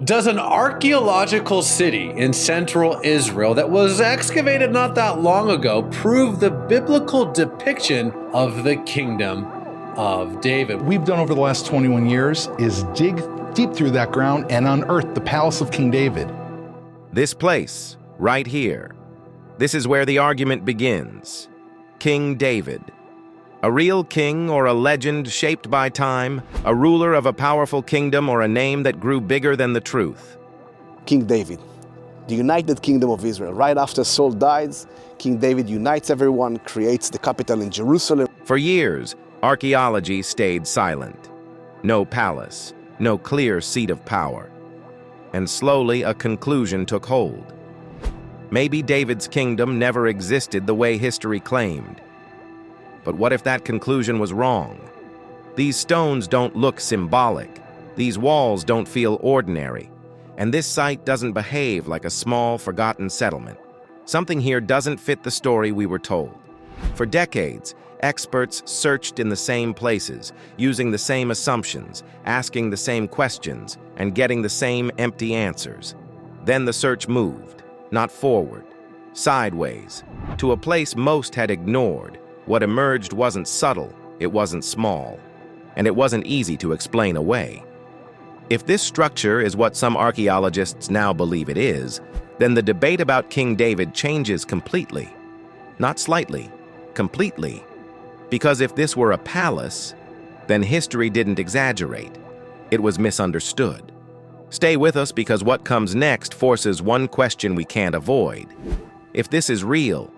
Does an archaeological city in central Israel that was excavated not that long ago prove the biblical depiction of the kingdom of David? We've done over the last 21 years is dig deep through that ground and unearth the palace of King David. This place, right here. This is where the argument begins. King David. A real king or a legend shaped by time, a ruler of a powerful kingdom or a name that grew bigger than the truth. King David, the united kingdom of Israel. Right after Saul dies, King David unites everyone, creates the capital in Jerusalem. For years, archaeology stayed silent. No palace, no clear seat of power. And slowly a conclusion took hold. Maybe David's kingdom never existed the way history claimed. But what if that conclusion was wrong? These stones don't look symbolic. These walls don't feel ordinary. And this site doesn't behave like a small, forgotten settlement. Something here doesn't fit the story we were told. For decades, experts searched in the same places, using the same assumptions, asking the same questions, and getting the same empty answers. Then the search moved, not forward, sideways, to a place most had ignored. What emerged wasn't subtle, it wasn't small, and it wasn't easy to explain away. If this structure is what some archaeologists now believe it is, then the debate about King David changes completely. Not slightly, completely. Because if this were a palace, then history didn't exaggerate. It was misunderstood. Stay with us because what comes next forces one question we can't avoid. If this is real,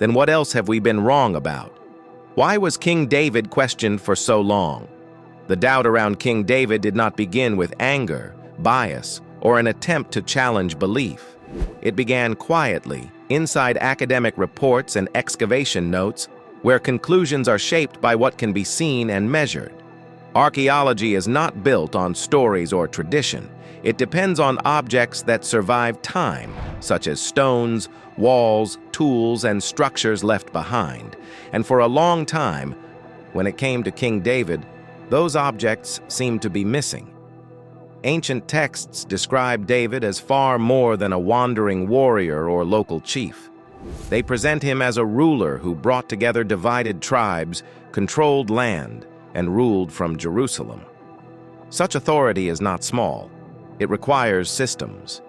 then what else have we been wrong about? Why was King David questioned for so long? The doubt around King David did not begin with anger, bias, or an attempt to challenge belief. It began quietly, inside academic reports and excavation notes, where conclusions are shaped by what can be seen and measured. Archaeology is not built on stories or tradition. It depends on objects that survive time, such as stones, walls, tools, and structures left behind. And for a long time, when it came to King David, those objects seemed to be missing. Ancient texts describe David as far more than a wandering warrior or local chief. They present him as a ruler who brought together divided tribes, controlled land, and ruled from Jerusalem. Such authority is not small. It requires systems.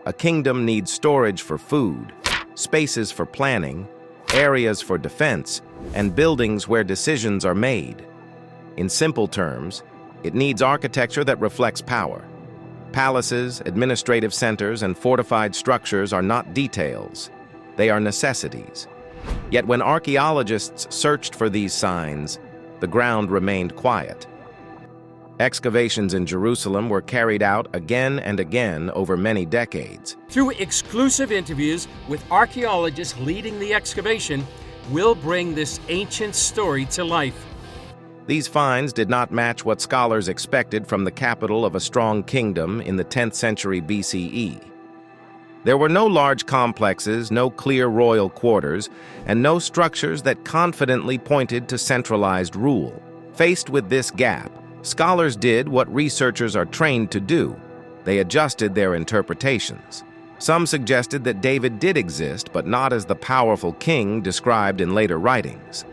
A kingdom needs storage for food, spaces for planning, areas for defense, and buildings where decisions are made. In simple terms, it needs architecture that reflects power. Palaces, administrative centers, and fortified structures are not details. They are necessities. Yet when archaeologists searched for these signs, the ground remained quiet. Excavations in Jerusalem were carried out again and again over many decades. Through exclusive interviews with archaeologists leading the excavation, we'll bring this ancient story to life. These finds did not match what scholars expected from the capital of a strong kingdom in the 10th century BCE. There were no large complexes, no clear royal quarters, and no structures that confidently pointed to centralized rule. Faced with this gap, scholars did what researchers are trained to do. They adjusted their interpretations. Some suggested that David did exist, but not as the powerful king described in later writings.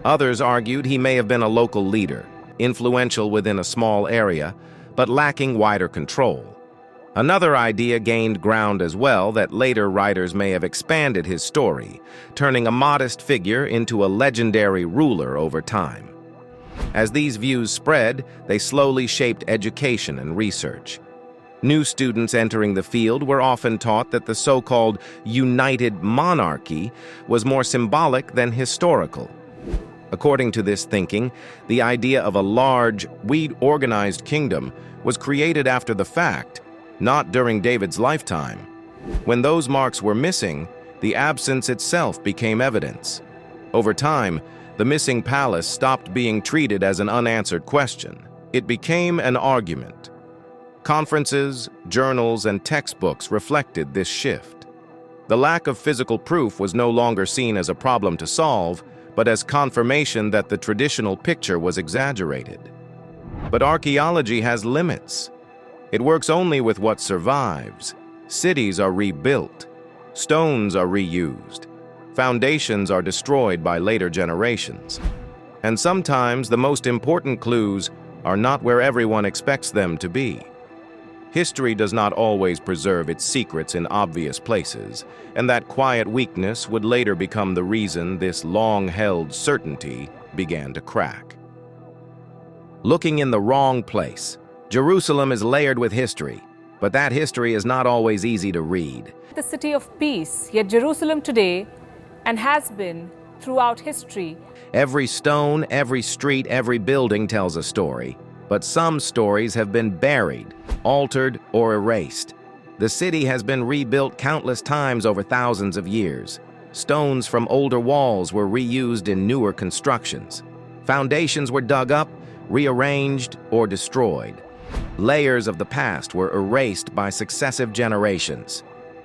Others argued he may have been a local leader, influential within a small area, but lacking wider control. Another idea gained ground as well, that later writers may have expanded his story, turning a modest figure into a legendary ruler over time. As these views spread, they slowly shaped education and research. New students entering the field were often taught that the so-called united monarchy was more symbolic than historical. According to this thinking, the idea of a large, organized kingdom was created after the fact, not during David's lifetime. When those marks were missing, the absence itself became evidence. Over time, the missing palace stopped being treated as an unanswered question. It became an argument. Conferences, journals, and textbooks reflected this shift. The lack of physical proof was no longer seen as a problem to solve, but as confirmation that the traditional picture was exaggerated. But archaeology has limits. It works only with what survives. Cities are rebuilt. Stones are reused. Foundations are destroyed by later generations. And sometimes the most important clues are not where everyone expects them to be. History does not always preserve its secrets in obvious places, and that quiet weakness would later become the reason this long-held certainty began to crack. Looking in the wrong place. Jerusalem is layered with history, but that history is not always easy to read. The city of peace, yet Jerusalem today, and has been throughout history. Every stone, every street, every building tells a story, but some stories have been buried, altered, or erased. The city has been rebuilt countless times over thousands of years. Stones from older walls were reused in newer constructions. Foundations were dug up, rearranged, or destroyed. Layers of the past were erased by successive generations.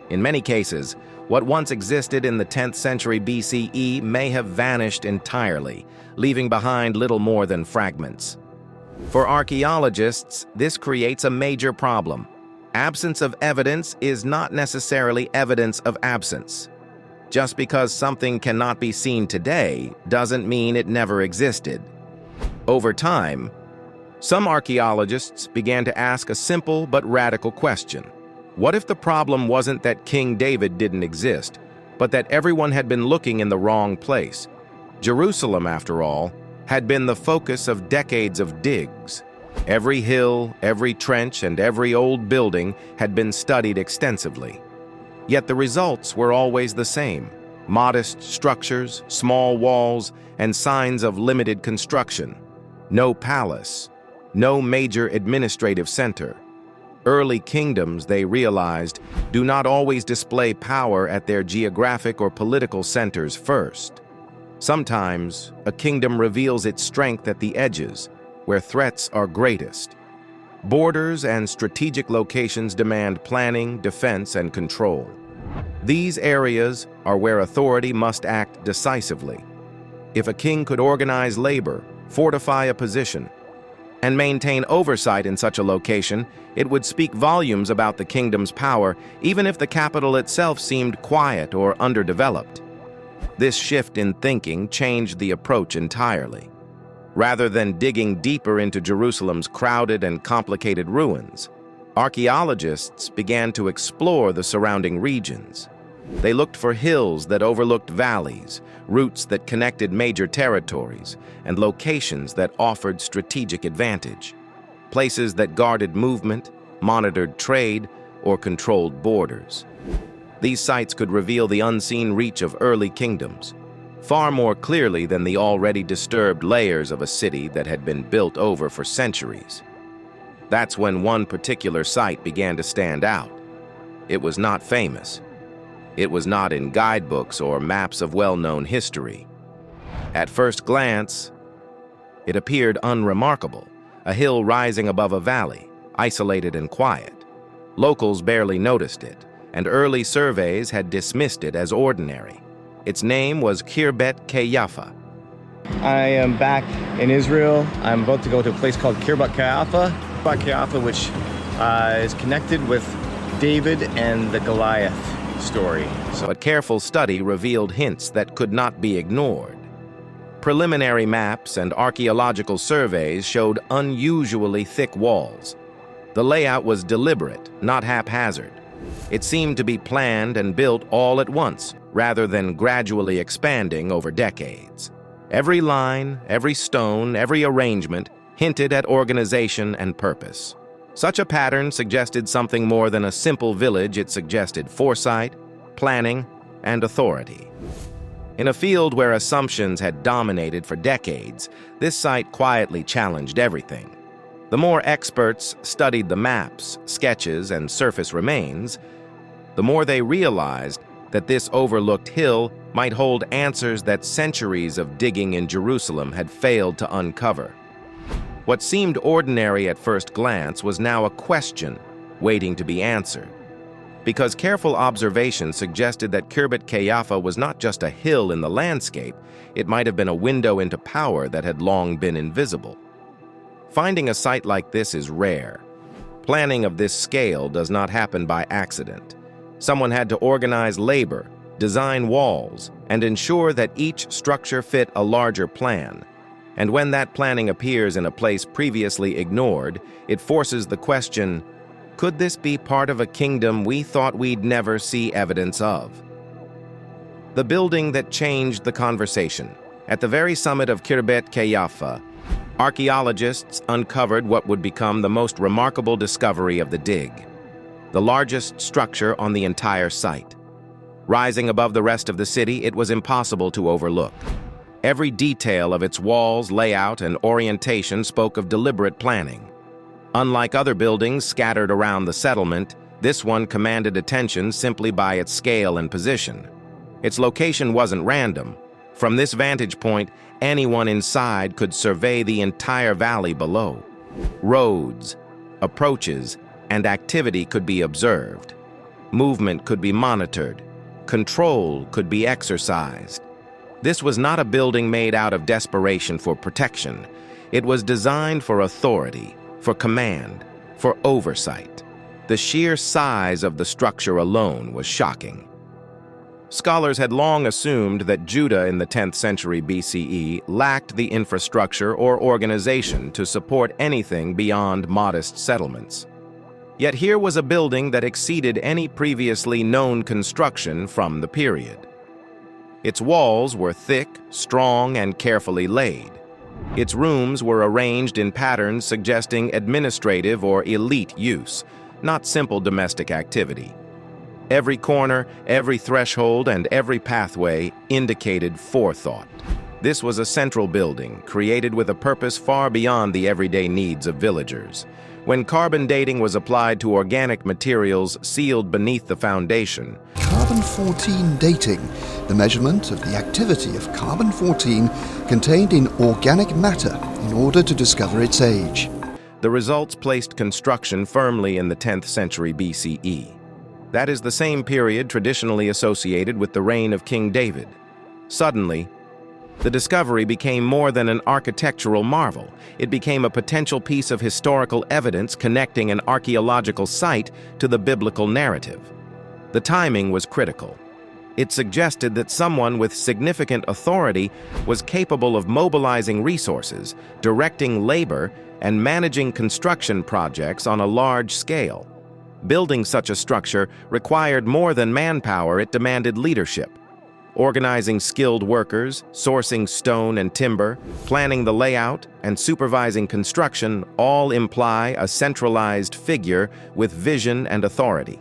In many cases, what once existed in the 10th century BCE may have vanished entirely, leaving behind little more than fragments. For archaeologists, this creates a major problem. Absence of evidence is not necessarily evidence of absence. Just because something cannot be seen today doesn't mean it never existed. Over time, some archaeologists began to ask a simple but radical question. What if the problem wasn't that King David didn't exist, but that everyone had been looking in the wrong place? Jerusalem, after all, had been the focus of decades of digs. Every hill, every trench, and every old building had been studied extensively. Yet the results were always the same: modest structures, small walls, and signs of limited construction. No palace, no major administrative center. Early kingdoms, they realized, do not always display power at their geographic or political centers first. Sometimes, a kingdom reveals its strength at the edges, where threats are greatest. Borders and strategic locations demand planning, defense, and control. These areas are where authority must act decisively. If a king could organize labor, fortify a position, and maintain oversight in such a location, it would speak volumes about the kingdom's power, even if the capital itself seemed quiet or underdeveloped. This shift in thinking changed the approach entirely. Rather than digging deeper into Jerusalem's crowded and complicated ruins, archaeologists began to explore the surrounding regions. They looked for hills that overlooked valleys, routes that connected major territories, and locations that offered strategic advantage. Places that guarded movement, monitored trade, or controlled borders. These sites could reveal the unseen reach of early kingdoms, far more clearly than the already disturbed layers of a city that had been built over for centuries. That's when one particular site began to stand out. It was not famous. It was not in guidebooks or maps of well-known history. At first glance, it appeared unremarkable, a hill rising above a valley, isolated and quiet. Locals barely noticed it, and early surveys had dismissed it as ordinary. Its name was Khirbet Qeiyafa. I am back in Israel. I'm about to go to a place called Qeiyafa, which is connected with David and the Goliath story. But careful study revealed hints that could not be ignored. Preliminary maps and archaeological surveys showed unusually thick walls. The layout was deliberate, not haphazard. It seemed to be planned and built all at once, rather than gradually expanding over decades. Every line, every stone, every arrangement hinted at organization and purpose. Such a pattern suggested something more than a simple village. It suggested foresight, planning, and authority. In a field where assumptions had dominated for decades, this site quietly challenged everything. The more experts studied the maps, sketches, and surface remains, the more they realized that this overlooked hill might hold answers that centuries of digging in Jerusalem had failed to uncover. What seemed ordinary at first glance was now a question waiting to be answered. Because careful observation suggested that Khirbet Qeiyafa was not just a hill in the landscape, it might have been a window into power that had long been invisible. Finding a site like this is rare. Planning of this scale does not happen by accident. Someone had to organize labor, design walls, and ensure that each structure fit a larger plan. And when that planning appears in a place previously ignored, it forces the question, could this be part of a kingdom we thought we'd never see evidence of? The building that changed the conversation. At the very summit of Khirbet, Qeiyafa, archaeologists uncovered what would become the most remarkable discovery of the dig, the largest structure on the entire site. Rising above the rest of the city, it was impossible to overlook. Every detail of its walls, layout, and orientation spoke of deliberate planning. Unlike other buildings scattered around the settlement, this one commanded attention simply by its scale and position. Its location wasn't random. From this vantage point, anyone inside could survey the entire valley below. Roads, approaches, and activity could be observed. Movement could be monitored. Control could be exercised. This was not a building made out of desperation for protection. It was designed for authority, for command, for oversight. The sheer size of the structure alone was shocking. Scholars had long assumed that Judah in the 10th century BCE lacked the infrastructure or organization to support anything beyond modest settlements. Yet here was a building that exceeded any previously known construction from the period. Its walls were thick, strong, and carefully laid. Its rooms were arranged in patterns suggesting administrative or elite use, not simple domestic activity. Every corner, every threshold, and every pathway indicated forethought. This was a central building, created with a purpose far beyond the everyday needs of villagers. When carbon dating was applied to organic materials sealed beneath the foundation, Carbon-14 dating, the measurement of the activity of carbon-14 contained in organic matter in order to discover its age. the results placed construction firmly in the 10th century BCE. That is the same period traditionally associated with the reign of King David. Suddenly, the discovery became more than an architectural marvel. It became a potential piece of historical evidence connecting an archaeological site to the biblical narrative. The timing was critical. It suggested that someone with significant authority was capable of mobilizing resources, directing labor, and managing construction projects on a large scale. Building such a structure required more than manpower, it demanded leadership. Organizing skilled workers, sourcing stone and timber, planning the layout, and supervising construction all imply a centralized figure with vision and authority.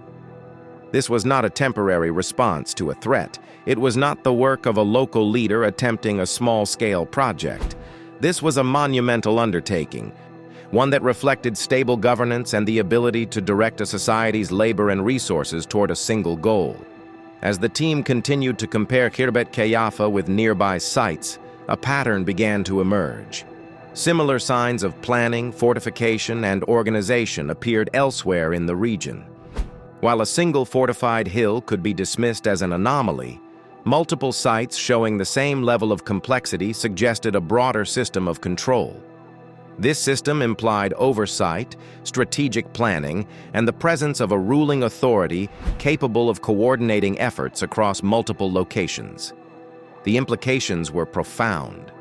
This was not a temporary response to a threat. It was not the work of a local leader attempting a small-scale project. This was a monumental undertaking, one that reflected stable governance and the ability to direct a society's labor and resources toward a single goal. As the team continued to compare Khirbet Qeiyafa with nearby sites, a pattern began to emerge. Similar signs of planning, fortification, and organization appeared elsewhere in the region. While a single fortified hill could be dismissed as an anomaly, multiple sites showing the same level of complexity suggested a broader system of control. This system implied oversight, strategic planning, and the presence of a ruling authority capable of coordinating efforts across multiple locations. The implications were profound.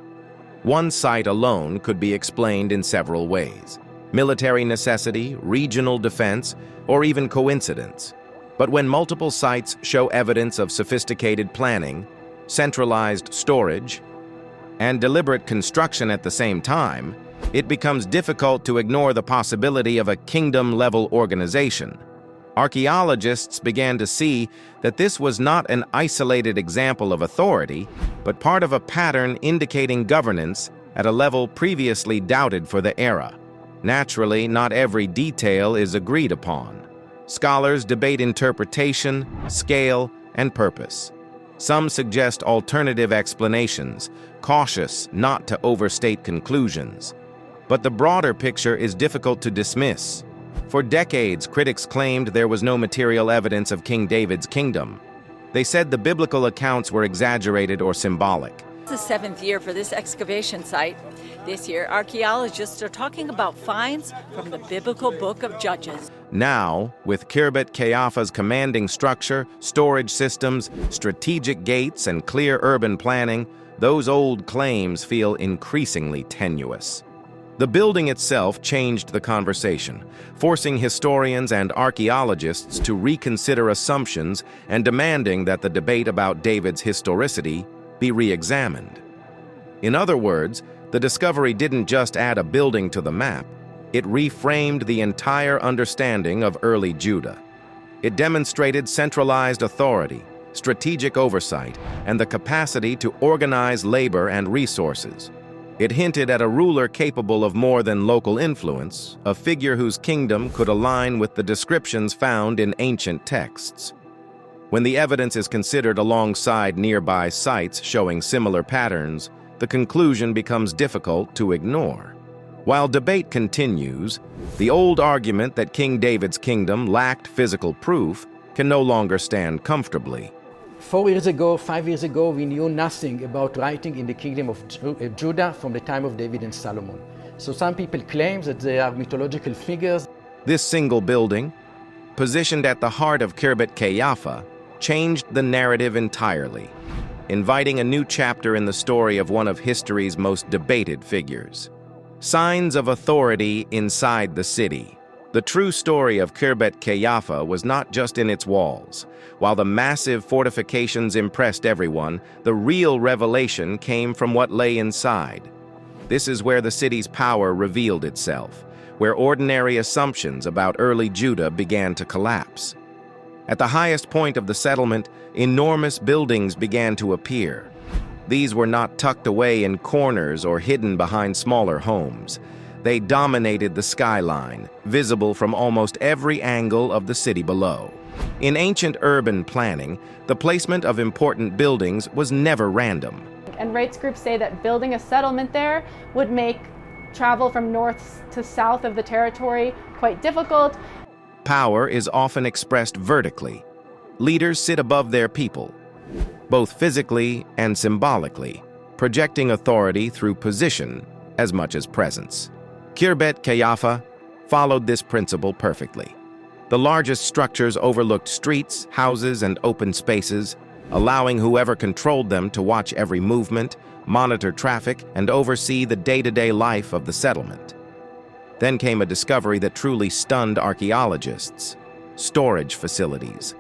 One site alone could be explained in several ways: military necessity, regional defense, or even coincidence. But when multiple sites show evidence of sophisticated planning, centralized storage, and deliberate construction at the same time, it becomes difficult to ignore the possibility of a kingdom-level organization. Archaeologists began to see that this was not an isolated example of authority, but part of a pattern indicating governance at a level previously doubted for the era. Naturally, not every detail is agreed upon. Scholars debate interpretation, scale, and purpose. Some suggest alternative explanations, cautious not to overstate conclusions. But the broader picture is difficult to dismiss. For decades, critics claimed there was no material evidence of King David's kingdom. They said the biblical accounts were exaggerated or symbolic. the 7th year for this excavation site. This year, archaeologists are talking about finds from the biblical book of Judges. Now, with Khirbet Qeiyafa's commanding structure, storage systems, strategic gates, and clear urban planning, those old claims feel increasingly tenuous. The building itself changed the conversation, forcing historians and archaeologists to reconsider assumptions and demanding that the debate about David's historicity be re-examined. In other words, the discovery didn't just add a building to the map, it reframed the entire understanding of early Judah. It demonstrated centralized authority, strategic oversight, and the capacity to organize labor and resources. It hinted at a ruler capable of more than local influence, a figure whose kingdom could align with the descriptions found in ancient texts. When the evidence is considered alongside nearby sites showing similar patterns, the conclusion becomes difficult to ignore. While debate continues, the old argument that King David's kingdom lacked physical proof can no longer stand comfortably. 4 years ago, 5 years ago, we knew nothing about writing in the kingdom of Judah from the time of David and Solomon. So some people claim that they are mythological figures. This single building, positioned at the heart of Khirbet Qeiyafa, changed the narrative entirely, inviting a new chapter in the story of one of history's most debated figures. Signs of authority inside the city. The true story of Khirbet Qeiyafa was not just in its walls. While the massive fortifications impressed everyone, the real revelation came from what lay inside. This is where the city's power revealed itself, where ordinary assumptions about early Judah began to collapse. At the highest point of the settlement, enormous buildings began to appear. These were not tucked away in corners or hidden behind smaller homes. They dominated the skyline, visible from almost every angle of the city below. In ancient urban planning, the placement of important buildings was never random. And rights groups say that building a settlement there would make travel from north to south of the territory quite difficult. Power is often expressed vertically. Leaders sit above their people, both physically and symbolically, projecting authority through position as much as presence. Khirbet Qeiyafa followed this principle perfectly. The largest structures overlooked streets, houses, and open spaces, allowing whoever controlled them to watch every movement, monitor traffic, and oversee the day-to-day life of the settlement. Then came a discovery that truly stunned archaeologists: storage facilities.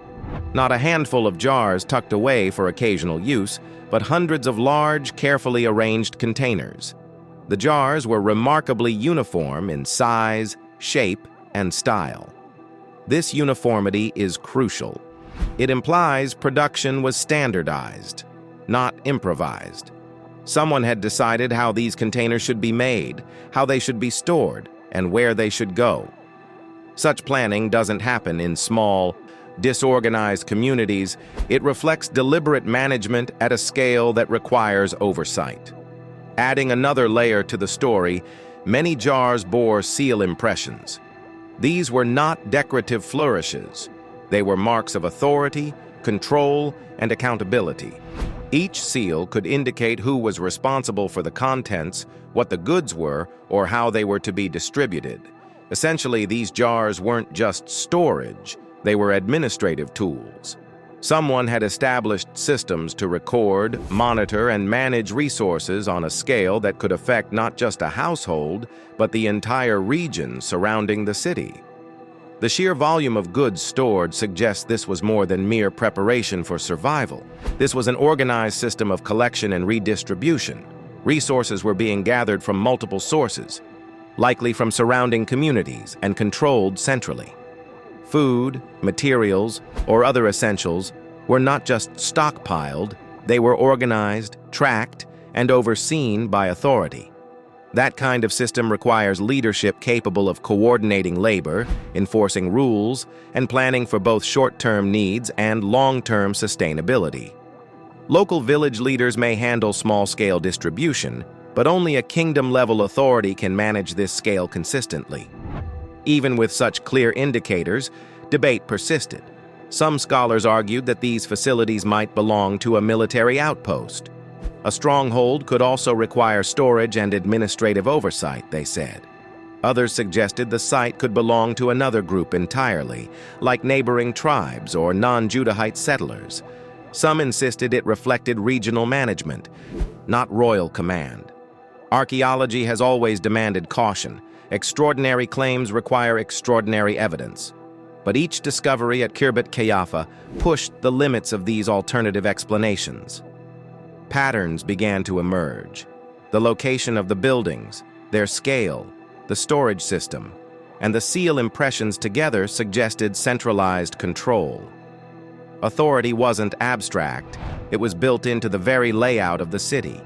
Not a handful of jars tucked away for occasional use, but hundreds of large, carefully arranged containers. The jars were remarkably uniform in size, shape, and style. This uniformity is crucial. It implies production was standardized, not improvised. Someone had decided how these containers should be made, how they should be stored, and where they should go. Such planning doesn't happen in small, disorganized communities. It reflects deliberate management at a scale that requires oversight. Adding another layer to the story, many jars bore seal impressions. These were not decorative flourishes. They were marks of authority, control, and accountability. Each seal could indicate who was responsible for the contents, what the goods were, or how they were to be distributed. Essentially, these jars weren't just storage, they were administrative tools. Someone had established systems to record, monitor, and manage resources on a scale that could affect not just a household, but the entire region surrounding the city. The sheer volume of goods stored suggests this was more than mere preparation for survival. This was an organized system of collection and redistribution. Resources were being gathered from multiple sources, likely from surrounding communities, and controlled centrally. Food, materials, or other essentials were not just stockpiled, they were organized, tracked, and overseen by authority. That kind of system requires leadership capable of coordinating labor, enforcing rules, and planning for both short-term needs and long-term sustainability. Local village leaders may handle small-scale distribution, but only a kingdom-level authority can manage this scale consistently. Even with such clear indicators, debate persisted. Some scholars argued that these facilities might belong to a military outpost. A stronghold could also require storage and administrative oversight, they said. Others suggested the site could belong to another group entirely, like neighboring tribes or non-Judahite settlers. Some insisted it reflected regional management, not royal command. Archaeology has always demanded caution. Extraordinary claims require extraordinary evidence. But each discovery at Khirbet Qeiyafa pushed the limits of these alternative explanations. Patterns began to emerge. The location of the buildings, their scale, the storage system, and the seal impressions together suggested centralized control. Authority wasn't abstract, it was built into the very layout of the city.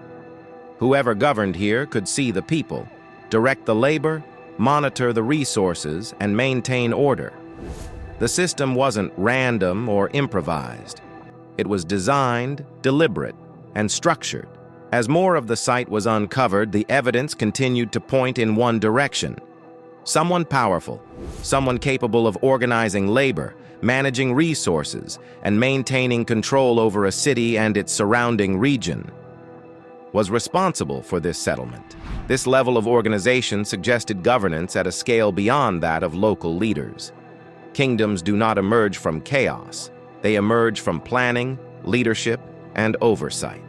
Whoever governed here could see the people, direct the labor, monitor the resources, and maintain order. The system wasn't random or improvised. It was designed, deliberate, and structured. As more of the site was uncovered, the evidence continued to point in one direction. Someone powerful, someone capable of organizing labor, managing resources, and maintaining control over a city and its surrounding region, was responsible for this settlement. This level of organization suggested governance at a scale beyond that of local leaders. Kingdoms do not emerge from chaos. They emerge from planning, leadership, and oversight.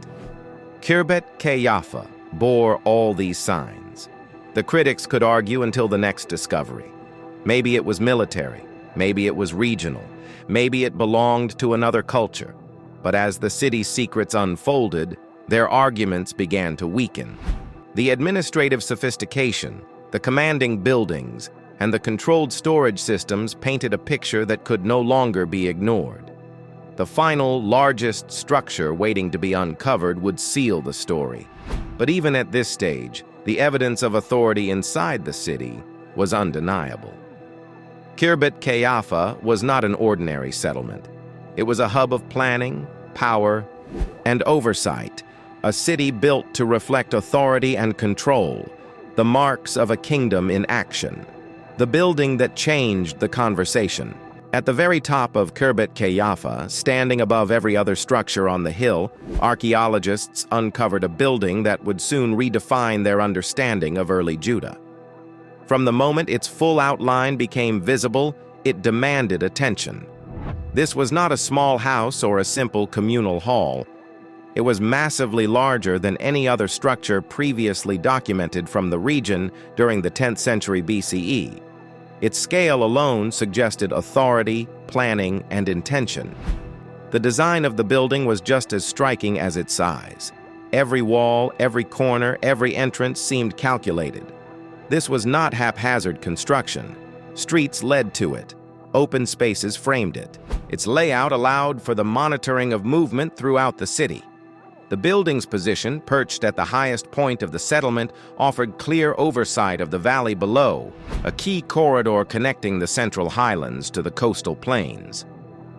Khirbet Qeiyafa bore all these signs. The critics could argue until the next discovery. Maybe it was military, maybe it was regional, maybe it belonged to another culture. But as the city's secrets unfolded, their arguments began to weaken. The administrative sophistication, the commanding buildings, and the controlled storage systems painted a picture that could no longer be ignored. The final, largest structure waiting to be uncovered would seal the story. But even at this stage, the evidence of authority inside the city was undeniable. Khirbet Qeiyafa was not an ordinary settlement. It was a hub of planning, power, and oversight, a city built to reflect authority and control, the marks of a kingdom in action. The building that changed the conversation. At the very top of Khirbet Qeiyafa, standing above every other structure on the hill, archaeologists uncovered a building that would soon redefine their understanding of early Judah. From the moment its full outline became visible, it demanded attention. This was not a small house or a simple communal hall. It was massively larger than any other structure previously documented from the region during the 10th century BCE. Its scale alone suggested authority, planning, and intention. The design of the building was just as striking as its size. Every wall, every corner, every entrance seemed calculated. This was not haphazard construction. Streets led to it. Open spaces framed it. Its layout allowed for the monitoring of movement throughout the city. The building's position, perched at the highest point of the settlement, offered clear oversight of the valley below, a key corridor connecting the central highlands to the coastal plains.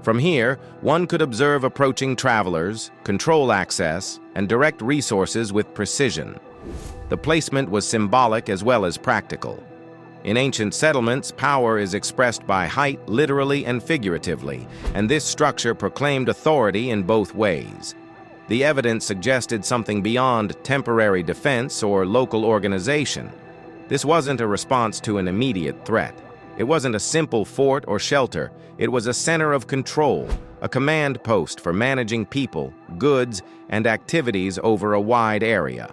From here, one could observe approaching travelers, control access, and direct resources with precision. The placement was symbolic as well as practical. In ancient settlements, power is expressed by height literally and figuratively, and this structure proclaimed authority in both ways. The evidence suggested something beyond temporary defense or local organization. This wasn't a response to an immediate threat. It wasn't a simple fort or shelter. It was a center of control, a command post for managing people, goods, and activities over a wide area.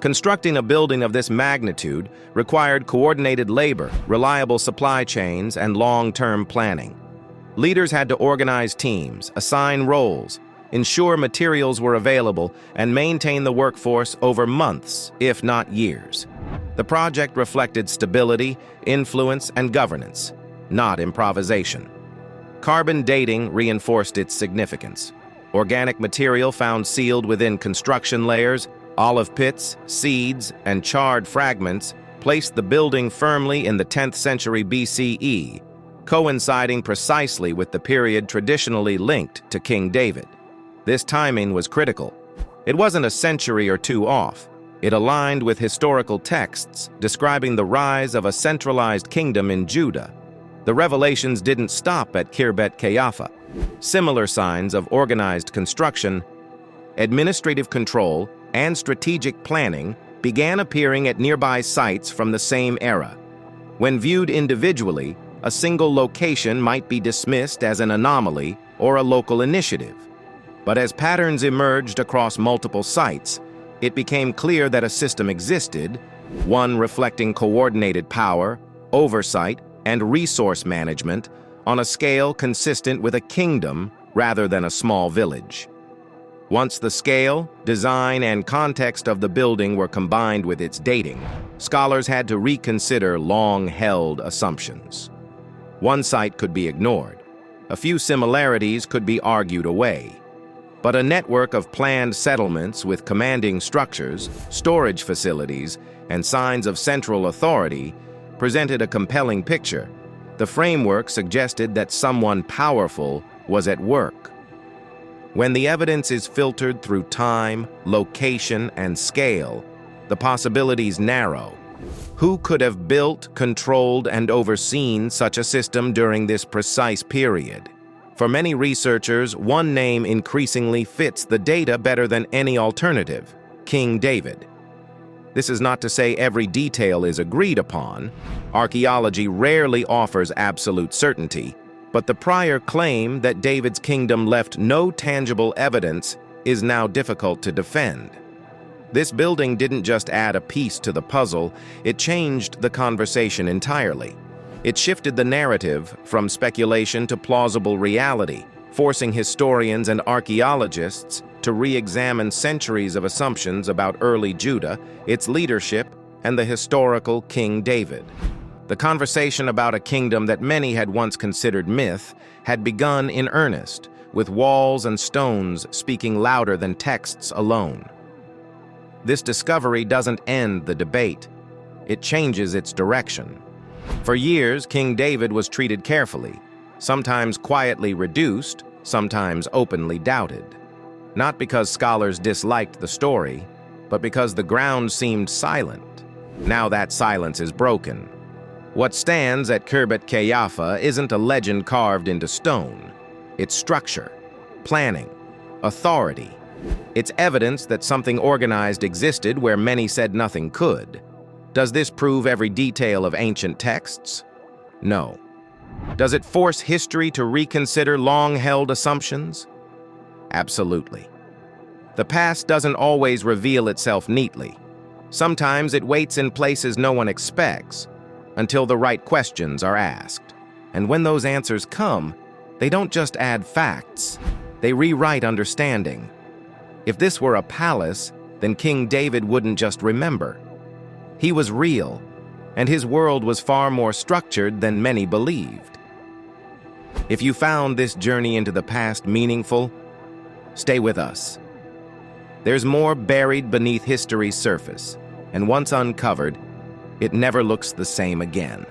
Constructing a building of this magnitude required coordinated labor, reliable supply chains, and long-term planning. Leaders had to organize teams, assign roles, ensure materials were available, and maintain the workforce over months, if not years. The project reflected stability, influence, and governance, not improvisation. Carbon dating reinforced its significance. Organic material found sealed within construction layers, olive pits, seeds, and charred fragments placed the building firmly in the 10th century BCE, coinciding precisely with the period traditionally linked to King David. This timing was critical. It wasn't a century or two off. It aligned with historical texts describing the rise of a centralized kingdom in Judah. The revelations didn't stop at Khirbet Qeiyafa. Similar signs of organized construction administrative control, and strategic planning began appearing at nearby sites from the same era. When viewed individually, a single location might be dismissed as an anomaly or a local initiative. But as patterns emerged across multiple sites, it became clear that a system existed, one reflecting coordinated power, oversight, and resource management on a scale consistent with a kingdom rather than a small village. Once the scale, design, and context of the building were combined with its dating, scholars had to reconsider long-held assumptions. One site could be ignored. A few similarities could be argued away. But a network of planned settlements with commanding structures, storage facilities, and signs of central authority presented a compelling picture. The framework suggested that someone powerful was at work. When the evidence is filtered through time, location, and scale, the possibilities narrow. Who could have built, controlled, and overseen such a system during this precise period? For many researchers, one name increasingly fits the data better than any alternative: King David. This is not to say every detail is agreed upon. Archaeology rarely offers absolute certainty, but the prior claim that David's kingdom left no tangible evidence is now difficult to defend. This building didn't just add a piece to the puzzle, it changed the conversation entirely. It shifted the narrative from speculation to plausible reality, forcing historians and archaeologists to re-examine centuries of assumptions about early Judah, its leadership, and the historical King David. The conversation about a kingdom that many had once considered myth had begun in earnest, with walls and stones speaking louder than texts alone. This discovery doesn't end the debate. It changes its direction. For years, King David was treated carefully, sometimes quietly reduced, sometimes openly doubted. Not because scholars disliked the story, but because the ground seemed silent. Now that silence is broken. What stands at Qeiyafa isn't a legend carved into stone. It's structure, planning, authority. It's evidence that something organized existed where many said nothing could. Does this prove every detail of ancient texts? No. Does it force history to reconsider long-held assumptions? Absolutely. The past doesn't always reveal itself neatly. Sometimes it waits in places no one expects, until the right questions are asked. And when those answers come, they don't just add facts, they rewrite understanding. If this were a palace, then King David wouldn't just remember. He was real, and his world was far more structured than many believed. If you found this journey into the past meaningful, stay with us. There's more buried beneath history's surface, and once uncovered, it never looks the same again.